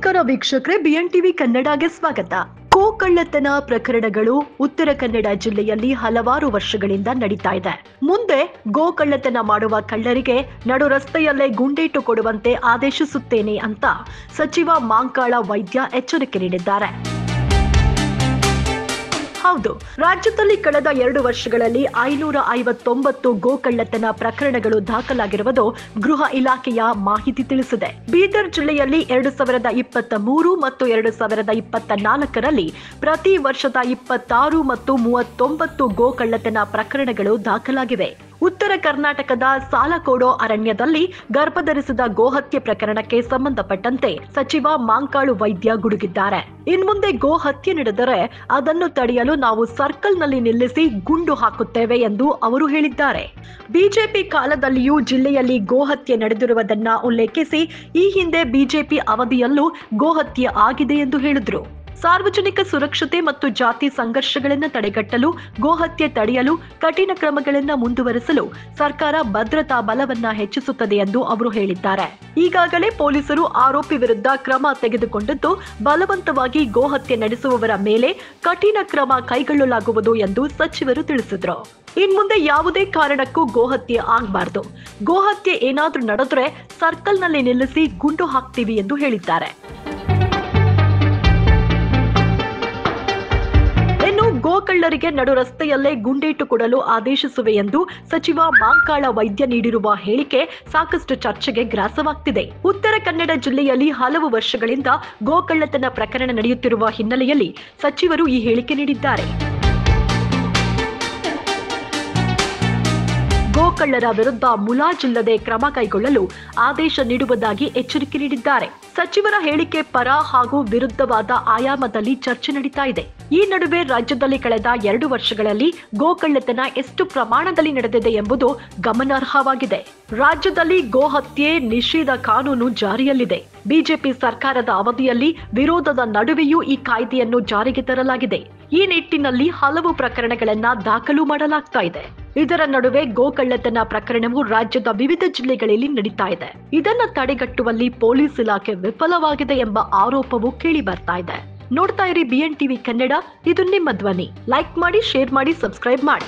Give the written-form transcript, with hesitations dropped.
ನಮಸ್ಕಾರ ವೀಕ್ಷಕರೇ, B N TV ಕನ್ನಡಗೆ ಸ್ವಾಗತ. ಕಳ್ಳತನ ಪ್ರಕರಣಗಳು ಉತ್ತರ ಕನ್ನಡ ಜಿಲ್ಲೆಯಲ್ಲಿ ಹಲವಾರು ವರ್ಷಗಳಿಂದ ನಡೀತಾ ಇದೆ. ಮುಂದೆ ಕಳ್ಳತನ ಮಾಡುವ ಕಳ್ಳರಿಗೆ ನಡು ರಸ್ತೆಯಲ್ಲೇ ಗುಂಡೇಟು ಕೊಡುವಂತೆ ಆದೇಶಿಸುತ್ತೇನೆ ಅಂತ ಸಚಿವ ಮಾಂಕಾಳ ವೈದ್ಯ ಎಚ್ಚರಿಕೆ ನೀಡಿದ್ದಾರೆ. ಹೌದು, ರಾಜ್ಯದಲ್ಲಿ ಕಳೆದ 2 ವರ್ಷಗಳಲ್ಲಿ 559 ಕಳ್ಳತನ ಪ್ರಕರಣಗಳು ದಾಖಲಾಗಿರುವುದು ಗೃಹ ಇಲಾಖೆಯ ಮಾಹಿತಿ ತಿಳಿಸಿದೆ. ಬೀದರ್ ಜಿಲ್ಲೆಯಲ್ಲಿ 2023 ಮತ್ತು 2024ರಲ್ಲಿ ಪ್ರತಿ ವರ್ಷದ 26 ಮತ್ತು 39 ಕಳ್ಳತನ ಪ್ರಕರಣಗಳು ದಾಖಲಾಗಿವೆ. ಉತ್ತರ ಕರ್ನಾಟಕದ ಸಾಲಕೋಡೋ ಅರಣ್ಯದಲ್ಲಿ ಗರ್ಭಧರಿಸಿದ ಗೋಹತ್ಯೆ ಪ್ರಕರಣಕ್ಕೆ ಸಂಬಂಧಪಟ್ಟಂತೆ ಸಚಿವ ಮಾಂಕಾಳು ವೈದ್ಯ ಗುಡುಗಿದ್ದಾರೆ. ಇನ್ಮುಂದೆ ಗೋಹತ್ಯೆ ನಡೆದರೆ ಅದನ್ನು ತಡೆಯಲು ನಾವು ಸರ್ಕಲ್ನಲ್ಲಿ ನಿಲ್ಲಿಸಿ ಗುಂಡು ಹಾಕುತ್ತೇವೆ ಎಂದು ಅವರು ಹೇಳಿದ್ದಾರೆ. ಬಿಜೆಪಿ ಕಾಲದಲ್ಲಿಯೂ ಜಿಲ್ಲೆಯಲ್ಲಿ ಗೋಹತ್ಯೆ ನಡೆದಿರುವುದನ್ನ ಉಲ್ಲೇಖಿಸಿ ಈ ಹಿಂದೆ ಬಿಜೆಪಿ ಅವಧಿಯಲ್ಲೂ ಗೋಹತ್ಯೆ ಆಗಿದೆ ಎಂದು ಹೇಳಿದ್ರು. ಸಾರ್ವಜನಿಕ ಸುರಕ್ಷತೆ ಮತ್ತು ಜಾತಿ ಸಂಘರ್ಷಗಳನ್ನು ತಡೆಗಟ್ಟಲು ಗೋಹತ್ಯೆ ತಡೆಯಲು ಕಠಿಣ ಕ್ರಮಗಳನ್ನು ಮುಂದುವರಿಸಲು ಸರ್ಕಾರ ಭದ್ರತಾ ಬಲವನ್ನ ಹೆಚ್ಚಿಸುತ್ತದೆ ಎಂದು ಅವರು ಹೇಳಿದ್ದಾರೆ. ಈಗಾಗಲೇ ಪೊಲೀಸರು ಆರೋಪಿ ವಿರುದ್ಧ ಕ್ರಮ ತೆಗೆದುಕೊಂಡಿದ್ದು ಬಲವಂತವಾಗಿ ಗೋಹತ್ಯೆ ನಡೆಸುವವರ ಮೇಲೆ ಕಠಿಣ ಕ್ರಮ ಕೈಗೊಳ್ಳಲಾಗುವುದು ಎಂದು ಸಚಿವರು ತಿಳಿಸಿದರು. ಇನ್ಮುಂದೆ ಯಾವುದೇ ಕಾರಣಕ್ಕೂ ಗೋಹತ್ಯೆ ಆಗಬಾರದು. ಗೋಹತ್ಯೆ ಏನಾದ್ರೂ ನಡೆದ್ರೆ ಸರ್ಕಲ್ನಲ್ಲಿ ನಿಲ್ಲಿಸಿ ಗುಂಡು ಹಾಕ್ತೀವಿ ಎಂದು ಹೇಳಿದ್ದಾರೆ. ಗೋಕಳ್ಳರಿಗೆ ನಡು ರಸ್ತೆಯಲ್ಲೇ ಗುಂಡೇಟು ಕೊಡಲು ಆದೇಶಿಸುವೆ ಎಂದು ಸಚಿವ ಮಾಂಕಾಳ ವೈದ್ಯ ನೀಡಿರುವ ಹೇಳಿಕೆ ಸಾಕಷ್ಟು ಚರ್ಚೆಗೆ ಗ್ರಾಸವಾಗ್ತಿದೆ. ಉತ್ತರ ಕನ್ನಡ ಜಿಲ್ಲೆಯಲ್ಲಿ ಹಲವು ವರ್ಷಗಳಿಂದ ಗೋಕಳ್ಳತನ ಪ್ರಕರಣ ನಡೆಯುತ್ತಿರುವ ಹಿನ್ನೆಲೆಯಲ್ಲಿ ಸಚಿವರು ಈ ಹೇಳಿಕೆ ನೀಡಿದ್ದಾರೆ. ಗೋಕಳ್ಳರ ವಿರುದ್ಧ ಮುಲಾಜಿಲ್ಲದೆ ಕ್ರಮ ಕೈಗೊಳ್ಳಲು ಆದೇಶ ನೀಡುವುದಾಗಿ ಎಚ್ಚರಿಕೆ ನೀಡಿದ್ದಾರೆ. ಸಚಿವರ ಹೇಳಿಕೆ ಪರ ಹಾಗೂ ವಿರುದ್ಧವಾದ ಆಯಾಮದಲ್ಲಿ ಚರ್ಚೆ ನಡೀತಾ ಇದೆ. ಈ ನಡುವೆ ರಾಜ್ಯದಲ್ಲಿ ಕಳೆದ 2 ವರ್ಷಗಳಲ್ಲಿ ಗೋಕಳ್ಳತನ ಎಷ್ಟು ಪ್ರಮಾಣದಲ್ಲಿ ನಡೆದಿದೆ ಎಂಬುದು ಗಮನಾರ್ಹವಾಗಿದೆ. ರಾಜ್ಯದಲ್ಲಿ ಗೋಹತ್ಯೆ ನಿಷೇಧ ಕಾನೂನು ಜಾರಿಯಲ್ಲಿದೆ. ಬಿಜೆಪಿ ಸರ್ಕಾರದ ಅವಧಿಯಲ್ಲಿ ವಿರೋಧದ ನಡುವೆಯೂ ಈ ಕಾಯ್ದೆಯನ್ನು ಜಾರಿಗೆ ತರಲಾಗಿದೆ. ಈ ನಿಟ್ಟಿನಲ್ಲಿ ಹಲವು ಪ್ರಕರಣಗಳನ್ನ ದಾಖಲು ಮಾಡಲಾಗ್ತಾ ಇದೆ. ಇದರ ನಡುವೆ ಗೋಕಳ್ಳತನ ಪ್ರಕರಣವು ರಾಜ್ಯದ ವಿವಿಧ ಜಿಲ್ಲೆಗಳಲ್ಲಿ ನಡೀತಾ ಇದೆ. ಇದನ್ನ ತಡೆಗಟ್ಟುವಲ್ಲಿ ಪೊಲೀಸ್ ಇಲಾಖೆ ವಿಫಲವಾಗಿದೆ ಎಂಬ ಆರೋಪವು ಕೇಳಿ ಬರ್ತಾ ಇದೆ. ನೋಡ್ತಾ ಇರಿ ಬಿಎನ್ ಟಿವಿ ಕನ್ನಡ, ಇದು ನಿಮ್ಮ ಧ್ವನಿ. ಲೈಕ್ ಮಾಡಿ, ಶೇರ್ ಮಾಡಿ, ಸಬ್ಸ್ಕ್ರೈಬ್ ಮಾಡಿ.